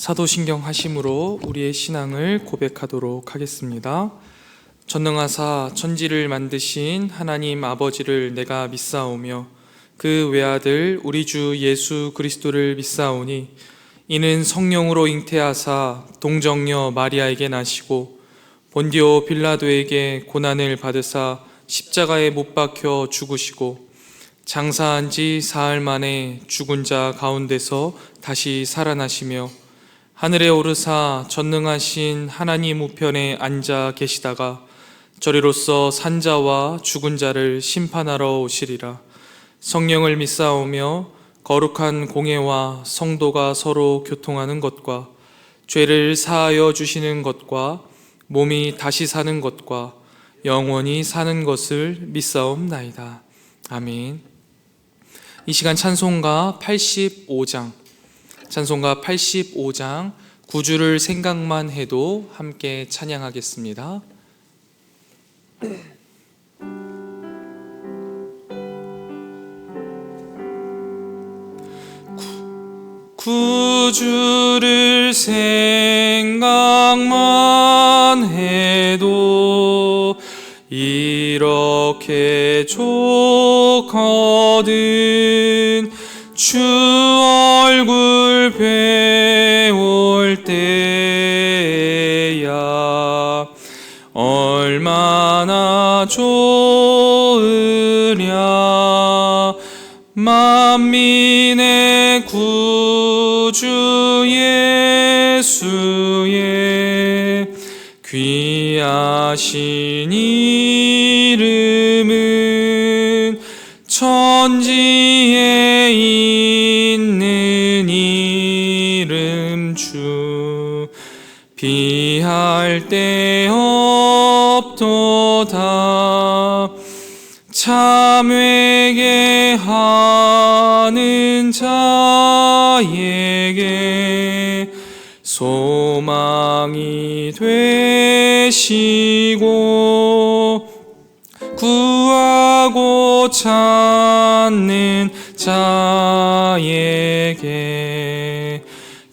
사도신경 하심으로 우리의 신앙을 고백하도록 하겠습니다. 전능하사 천지를 만드신 하나님 아버지를 내가 믿사오며 그 외아들 우리 주 예수 그리스도를 믿사오니 이는 성령으로 잉태하사 동정녀 마리아에게 나시고 본디오 빌라도에게 고난을 받으사 십자가에 못 박혀 죽으시고 장사한 지 사흘 만에 죽은 자 가운데서 다시 살아나시며 하늘에 오르사 전능하신 하나님 우편에 앉아 계시다가 저리로서 산자와 죽은 자를 심판하러 오시리라. 성령을 믿사오며 거룩한 공예와 성도가 서로 교통하는 것과 죄를 사하여 주시는 것과 몸이 다시 사는 것과 영원히 사는 것을 믿사옵나이다. 아멘. 이 시간 찬송가 85장 찬송가 85장 9주를 생각만 해도 함께 찬양하겠습니다. 구주를 생각만 해도 이렇게 좋거든. 주 얼굴 배울 때야 얼마나 좋으랴. 만민의 구주 예수의 귀하신 이름은 천지에 있는 이름 주 비할 데 없도다. 참 회개하는 자에게 소망이 되시고 구하고 찾는 자에게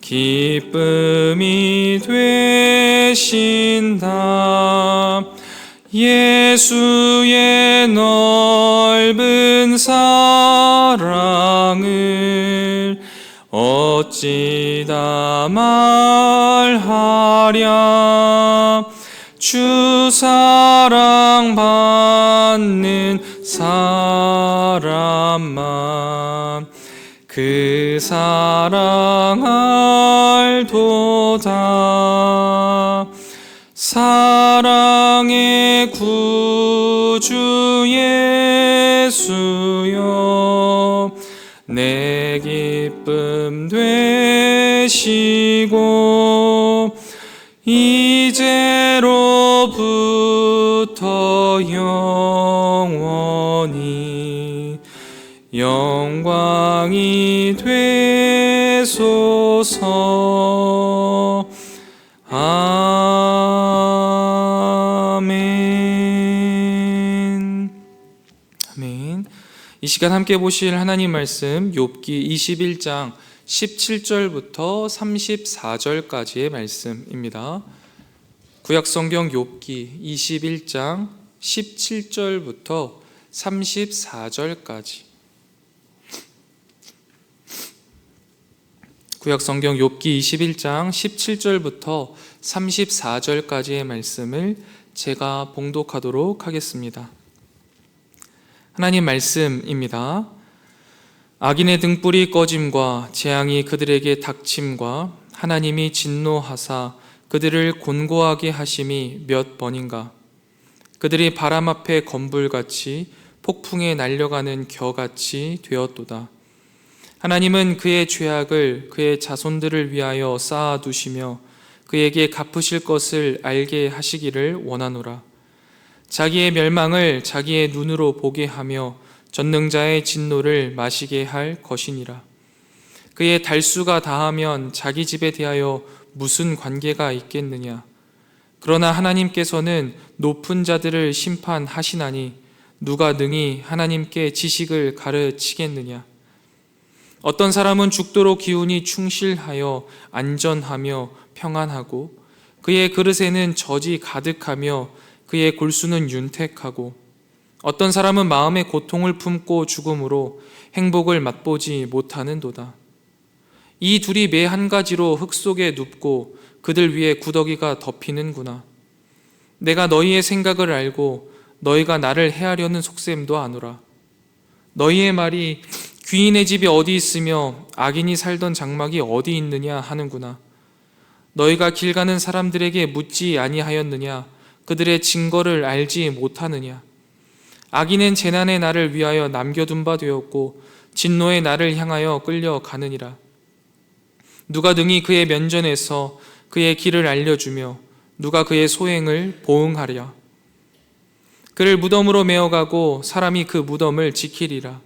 기쁨이 되신다. 예수의 넓은 사랑을 어찌 다 말하랴. 주 사랑 받는 사람만 그 사랑 알도다. 사랑의 구주 예수여 내 기쁨 되시고 이제로부터 영원히 영광이 되소서. 아멘. 아멘. 이 시간 함께 보실 하나님 말씀 욥기 21장 17절부터 34절까지의 말씀입니다. 구약성경 욥기 21장 17절부터 34절까지. 구약성경 욥기 21장 17절부터 34절까지의 말씀을 제가 봉독하도록 하겠습니다. 하나님 말씀입니다. 악인의 등불이 꺼짐과 재앙이 그들에게 닥침과 하나님이 진노하사 그들을 곤고하게 하심이 몇 번인가. 그들이 바람 앞에 건불같이 폭풍에 날려가는 겨같이 되었도다. 하나님은 그의 죄악을 그의 자손들을 위하여 쌓아두시며 그에게 갚으실 것을 알게 하시기를 원하노라. 자기의 멸망을 자기의 눈으로 보게 하며 전능자의 진노를 마시게 할 것이니라. 그의 달수가 다하면 자기 집에 대하여 무슨 관계가 있겠느냐. 그러나 하나님께서는 높은 자들을 심판하시나니 누가 능히 하나님께 지식을 가르치겠느냐. 어떤 사람은 죽도록 기운이 충실하여 안전하며 평안하고 그의 그릇에는 젖이 가득하며 그의 골수는 윤택하고 어떤 사람은 마음의 고통을 품고 죽음으로 행복을 맛보지 못하는도다. 이 둘이 매 한 가지로 흙 속에 눕고 그들 위에 구더기가 덮이는구나. 내가 너희의 생각을 알고 너희가 나를 해하려는 속셈도 아노라. 너희의 말이 귀인의 집이 어디 있으며 악인이 살던 장막이 어디 있느냐 하는구나. 너희가 길 가는 사람들에게 묻지 아니하였느냐? 그들의 증거를 알지 못하느냐? 악인은 재난의 날을 위하여 남겨둔 바 되었고 진노의 날을 향하여 끌려가느니라. 누가 능히 그의 면전에서 그의 길을 알려주며 누가 그의 소행을 보응하랴? 그를 무덤으로 메어가고 사람이 그 무덤을 지키리라.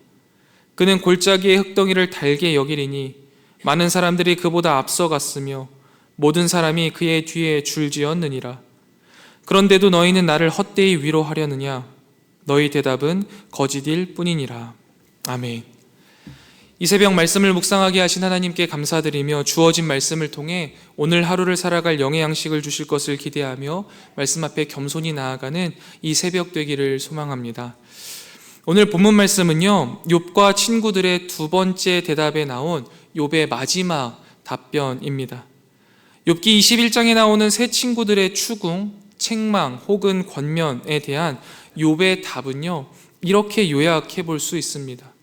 그는 골짜기의 흙덩이를 달게 여기리니 많은 사람들이 그보다 앞서갔으며 모든 사람이 그의 뒤에 줄지었느니라. 그런데도 너희는 나를 헛되이 위로하려느냐? 너희 대답은 거짓일 뿐이니라. 아멘. 이 새벽 말씀을 묵상하게 하신 하나님께 감사드리며 주어진 말씀을 통해 오늘 하루를 살아갈 영의 양식을 주실 것을 기대하며 말씀 앞에 겸손히 나아가는 이 새벽 되기를 소망합니다. 오늘 본문 말씀은요, 욥과 친구들의 두 번째 대답에 나온 욥의 마지막 답변입니다. 욥기 21장에 나오는 세 친구들의 추궁, 책망 혹은 권면에 대한 욥의 답은요, 이렇게 요약해 볼 수 있습니다.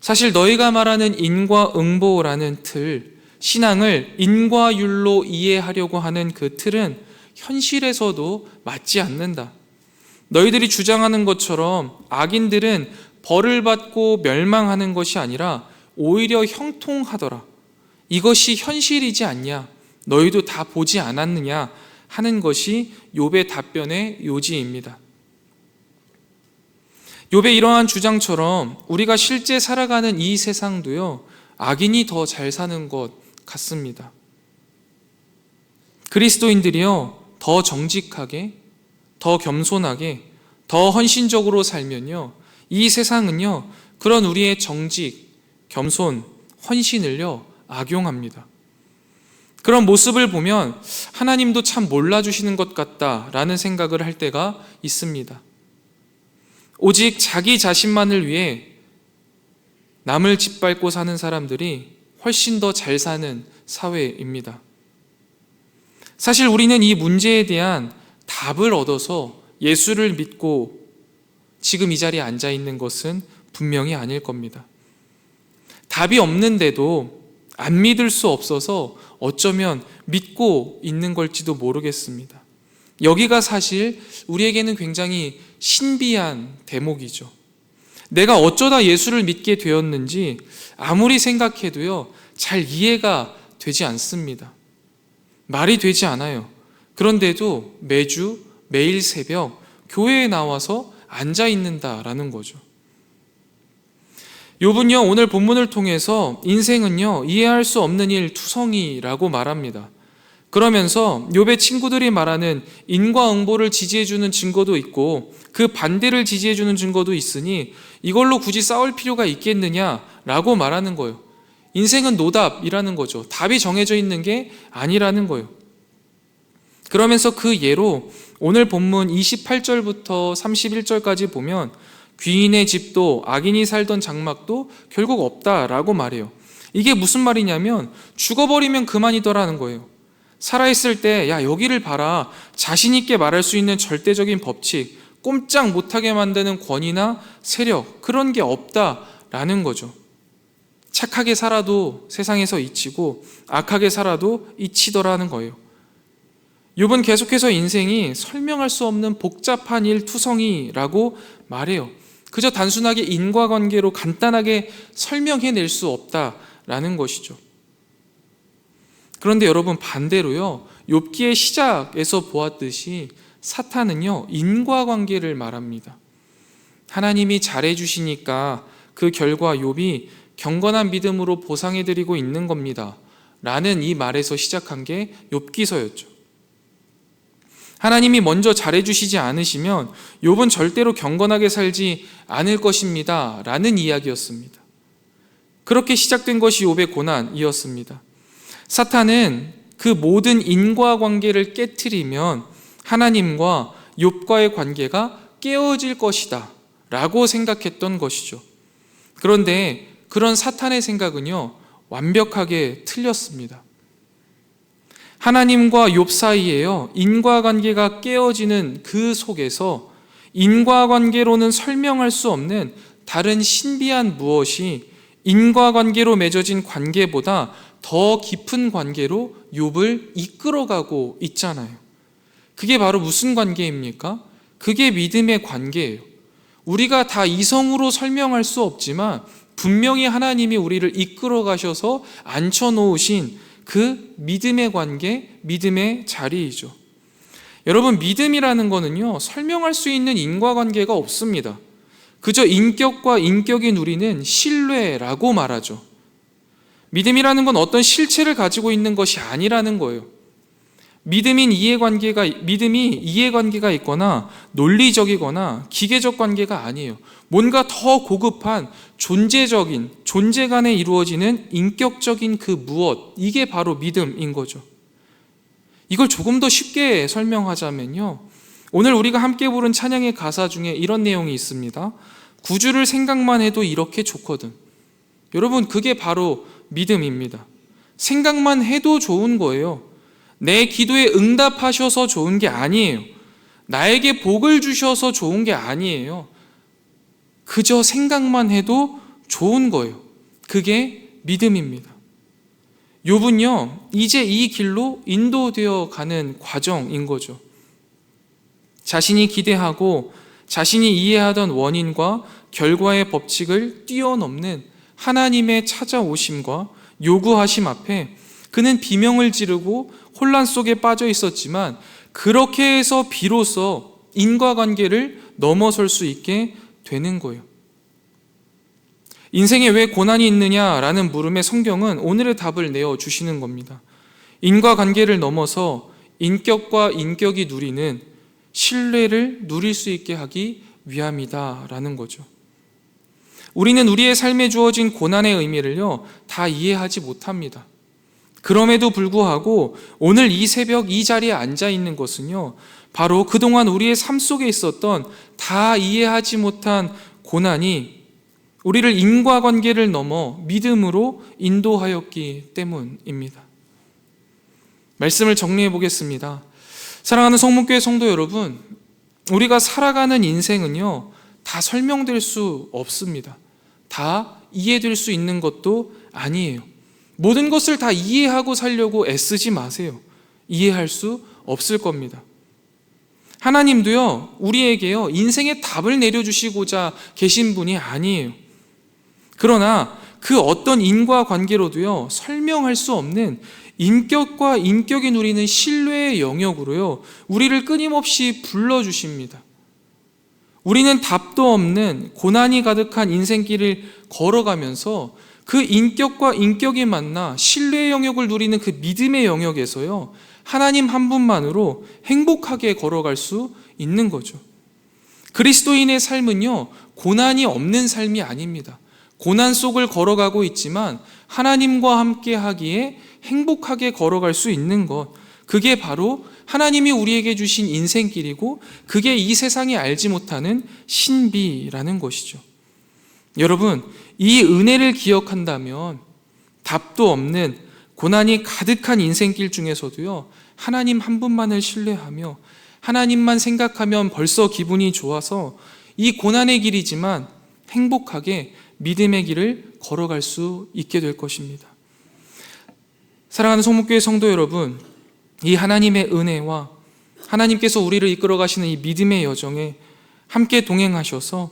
사실 너희가 말하는 인과응보라는 틀, 신앙을 인과율로 이해하려고 하는 그 틀은 현실에서도 맞지 않는다. 너희들이 주장하는 것처럼 악인들은 벌을 받고 멸망하는 것이 아니라 오히려 형통하더라. 이것이 현실이지 않냐? 너희도 다 보지 않았느냐? 하는 것이 욥의 답변의 요지입니다. 욥의 이러한 주장처럼 우리가 실제 살아가는 이 세상도요, 악인이 더 잘 사는 것 같습니다. 그리스도인들이요, 더 정직하게, 더 겸손하게, 더 헌신적으로 살면요, 이 세상은요, 그런 우리의 정직, 겸손, 헌신을요, 악용합니다. 그런 모습을 보면 하나님도 참 몰라주시는 것 같다라는 생각을 할 때가 있습니다. 오직 자기 자신만을 위해 남을 짓밟고 사는 사람들이 훨씬 더 잘 사는 사회입니다. 사실 우리는 이 문제에 대한 답을 얻어서 예수를 믿고 지금 이 자리에 앉아 있는 것은 분명히 아닐 겁니다. 답이 없는데도 안 믿을 수 없어서 어쩌면 믿고 있는 걸지도 모르겠습니다. 여기가 사실 우리에게는 굉장히 신비한 대목이죠. 내가 어쩌다 예수를 믿게 되었는지 아무리 생각해도요, 잘 이해가 되지 않습니다. 말이 되지 않아요. 그런데도 매주 매일 새벽 교회에 나와서 앉아 있는다라는 거죠. 욥은요, 오늘 본문을 통해서 인생은요, 이해할 수 없는 일 투성이라고 말합니다. 그러면서 욥의 친구들이 말하는 인과응보를 지지해주는 증거도 있고 그 반대를 지지해주는 증거도 있으니 이걸로 굳이 싸울 필요가 있겠느냐라고 말하는 거예요. 인생은 노답이라는 거죠. 답이 정해져 있는 게 아니라는 거예요. 그러면서 그 예로 오늘 본문 28절부터 31절까지 보면 귀인의 집도 악인이 살던 장막도 결국 없다라고 말해요. 이게 무슨 말이냐면 죽어버리면 그만이더라는 거예요. 살아있을 때 야, 여기를 봐라, 자신 있게 말할 수 있는 절대적인 법칙, 꼼짝 못하게 만드는 권위나 세력, 그런 게 없다라는 거죠. 착하게 살아도 세상에서 잊히고 악하게 살아도 잊히더라는 거예요. 욥은 계속해서 인생이 설명할 수 없는 복잡한 일 투성이라고 말해요. 그저 단순하게 인과관계로 간단하게 설명해낼 수 없다라는 것이죠. 그런데 여러분, 반대로요, 욥기의 시작에서 보았듯이 사탄은요, 인과관계를 말합니다. 하나님이 잘해주시니까 그 결과 욥이 경건한 믿음으로 보상해드리고 있는 겁니다 라는 이 말에서 시작한 게 욥기서였죠. 하나님이 먼저 잘해주시지 않으시면 욥은 절대로 경건하게 살지 않을 것입니다 라는 이야기였습니다. 그렇게 시작된 것이 욥의 고난이었습니다. 사탄은 그 모든 인과관계를 깨트리면 하나님과 욥과의 관계가 깨어질 것이다 라고 생각했던 것이죠. 그런데 그런 사탄의 생각은요, 완벽하게 틀렸습니다. 하나님과 욥 사이에요, 인과관계가 깨어지는 그 속에서 인과관계로는 설명할 수 없는 다른 신비한 무엇이 인과관계로 맺어진 관계보다 더 깊은 관계로 욥을 이끌어가고 있잖아요. 그게 바로 무슨 관계입니까? 그게 믿음의 관계예요. 우리가 다 이성으로 설명할 수 없지만 분명히 하나님이 우리를 이끌어 가셔서 앉혀놓으신 그 믿음의 관계, 믿음의 자리이죠. 여러분, 믿음이라는 거는요, 설명할 수 있는 인과관계가 없습니다. 그저 인격과 인격이 누리는 신뢰라고 말하죠. 믿음이라는 건 어떤 실체를 가지고 있는 것이 아니라는 거예요. 믿음이 이해관계가 있거나 논리적이거나 기계적 관계가 아니에요. 뭔가 더 고급한 존재적인, 존재 간에 이루어지는 인격적인 그 무엇, 이게 바로 믿음인 거죠. 이걸 조금 더 쉽게 설명하자면요, 오늘 우리가 함께 부른 찬양의 가사 중에 이런 내용이 있습니다. 구주를 생각만 해도 이렇게 좋거든. 여러분, 그게 바로 믿음입니다. 생각만 해도 좋은 거예요. 내 기도에 응답하셔서 좋은 게 아니에요. 나에게 복을 주셔서 좋은 게 아니에요. 그저 생각만 해도 좋은 거예요. 그게 믿음입니다. 욥은요, 이제 이 길로 인도되어 가는 과정인 거죠. 자신이 기대하고 자신이 이해하던 원인과 결과의 법칙을 뛰어넘는 하나님의 찾아오심과 요구하심 앞에 그는 비명을 지르고 혼란 속에 빠져 있었지만, 그렇게 해서 비로소 인과관계를 넘어설 수 있게 되는 거예요. 인생에 왜 고난이 있느냐라는 물음에 성경은 오늘의 답을 내어주시는 겁니다. 인과관계를 넘어서 인격과 인격이 누리는 신뢰를 누릴 수 있게 하기 위함이다라는 거죠. 우리는 우리의 삶에 주어진 고난의 의미를요, 다 이해하지 못합니다. 그럼에도 불구하고 오늘 이 새벽 이 자리에 앉아 있는 것은요, 바로 그동안 우리의 삶 속에 있었던 다 이해하지 못한 고난이 우리를 인과관계를 넘어 믿음으로 인도하였기 때문입니다. 말씀을 정리해 보겠습니다. 사랑하는 성문교회 성도 여러분, 우리가 살아가는 인생은요, 다 설명될 수 없습니다. 다 이해될 수 있는 것도 아니에요. 모든 것을 다 이해하고 살려고 애쓰지 마세요. 이해할 수 없을 겁니다. 하나님도요, 우리에게요, 인생의 답을 내려주시고자 계신 분이 아니에요. 그러나 그 어떤 인과관계로도요, 설명할 수 없는 인격과 인격이 누리는 신뢰의 영역으로요, 우리를 끊임없이 불러주십니다. 우리는 답도 없는 고난이 가득한 인생길을 걸어가면서 그 인격과 인격이 만나 신뢰의 영역을 누리는 그 믿음의 영역에서요, 하나님 한 분만으로 행복하게 걸어갈 수 있는 거죠. 그리스도인의 삶은요, 고난이 없는 삶이 아닙니다. 고난 속을 걸어가고 있지만 하나님과 함께 하기에 행복하게 걸어갈 수 있는 것, 그게 바로 하나님이 우리에게 주신 인생길이고, 그게 이 세상이 알지 못하는 신비라는 것이죠. 여러분, 이 은혜를 기억한다면 답도 없는 고난이 가득한 인생길 중에서도요, 하나님 한 분만을 신뢰하며 하나님만 생각하면 벌써 기분이 좋아서 이 고난의 길이지만 행복하게 믿음의 길을 걸어갈 수 있게 될 것입니다. 사랑하는 성문교회 성도 여러분, 이 하나님의 은혜와 하나님께서 우리를 이끌어 가시는 이 믿음의 여정에 함께 동행하셔서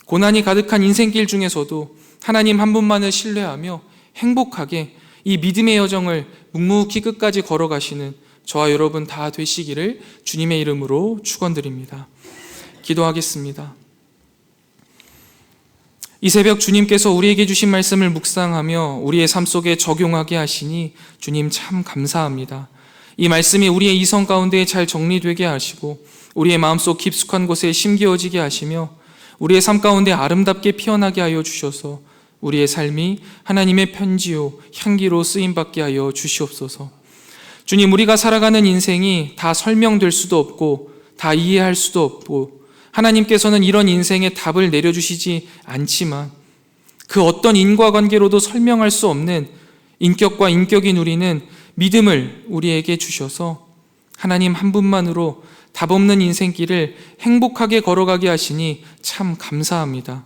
고난이 가득한 인생길 중에서도 하나님 한 분만을 신뢰하며 행복하게 이 믿음의 여정을 묵묵히 끝까지 걸어가시는 저와 여러분 다 되시기를 주님의 이름으로 축원드립니다. 기도하겠습니다. 이 새벽 주님께서 우리에게 주신 말씀을 묵상하며 우리의 삶 속에 적용하게 하시니 주님 참 감사합니다. 이 말씀이 우리의 이성 가운데 잘 정리되게 하시고 우리의 마음속 깊숙한 곳에 심기어지게 하시며 우리의 삶 가운데 아름답게 피어나게 하여 주셔서 우리의 삶이 하나님의 편지요 향기로 쓰임받게 하여 주시옵소서. 주님, 우리가 살아가는 인생이 다 설명될 수도 없고 다 이해할 수도 없고 하나님께서는 이런 인생의 답을 내려주시지 않지만 그 어떤 인과관계로도 설명할 수 없는 인격과 인격이 누리는 믿음을 우리에게 주셔서 하나님 한 분만으로 답 없는 인생길을 행복하게 걸어가게 하시니 참 감사합니다.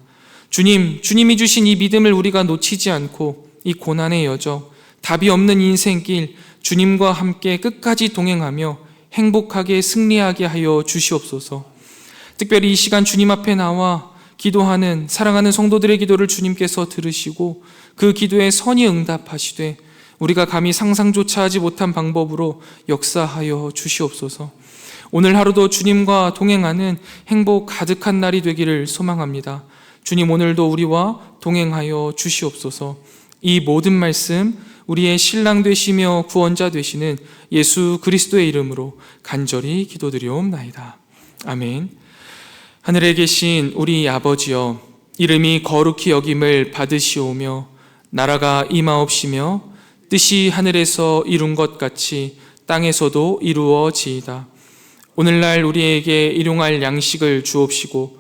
주님이 주신 이 믿음을 우리가 놓치지 않고 이 고난의 여정, 답이 없는 인생길 주님과 함께 끝까지 동행하며 행복하게 승리하게 하여 주시옵소서. 특별히 이 시간 주님 앞에 나와 기도하는 사랑하는 성도들의 기도를 주님께서 들으시고 그 기도에 선히 응답하시되 우리가 감히 상상조차 하지 못한 방법으로 역사하여 주시옵소서. 오늘 하루도 주님과 동행하는 행복 가득한 날이 되기를 소망합니다. 주님, 오늘도 우리와 동행하여 주시옵소서. 이 모든 말씀 우리의 신랑 되시며 구원자 되시는 예수 그리스도의 이름으로 간절히 기도드리옵나이다. 아멘. 하늘에 계신 우리 아버지여, 이름이 거룩히 여김을 받으시오며 나라가 임하옵시며 뜻이 하늘에서 이룬 것 같이 땅에서도 이루어지이다. 오늘날 우리에게 일용할 양식을 주옵시고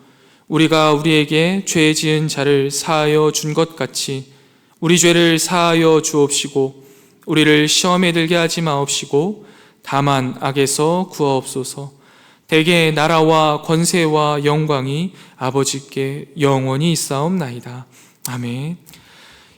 우리가 우리에게 죄 지은 자를 사하여 준 것 같이 우리 죄를 사하여 주옵시고 우리를 시험에 들게 하지 마옵시고 다만 악에서 구하옵소서. 대개 나라와 권세와 영광이 아버지께 영원히 있사옵나이다. 아멘.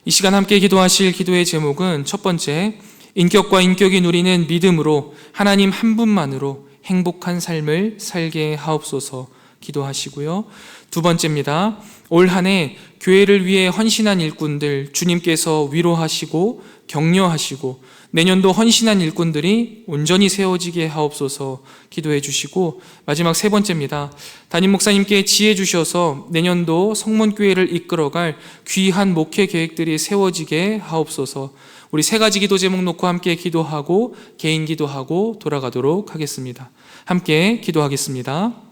이 시간 함께 기도하실 기도의 제목은 첫 번째, 인격과 인격이 누리는 믿음으로 하나님 한 분만으로 행복한 삶을 살게 하옵소서 기도하시고요. 두 번째입니다. 올 한 해 교회를 위해 헌신한 일꾼들 주님께서 위로하시고 격려하시고 내년도 헌신한 일꾼들이 온전히 세워지게 하옵소서 기도해 주시고, 마지막 세 번째입니다. 담임 목사님께 지혜 주셔서 내년도 성문교회를 이끌어갈 귀한 목회 계획들이 세워지게 하옵소서. 우리 세 가지 기도 제목 놓고 함께 기도하고 개인 기도하고 돌아가도록 하겠습니다. 함께 기도하겠습니다.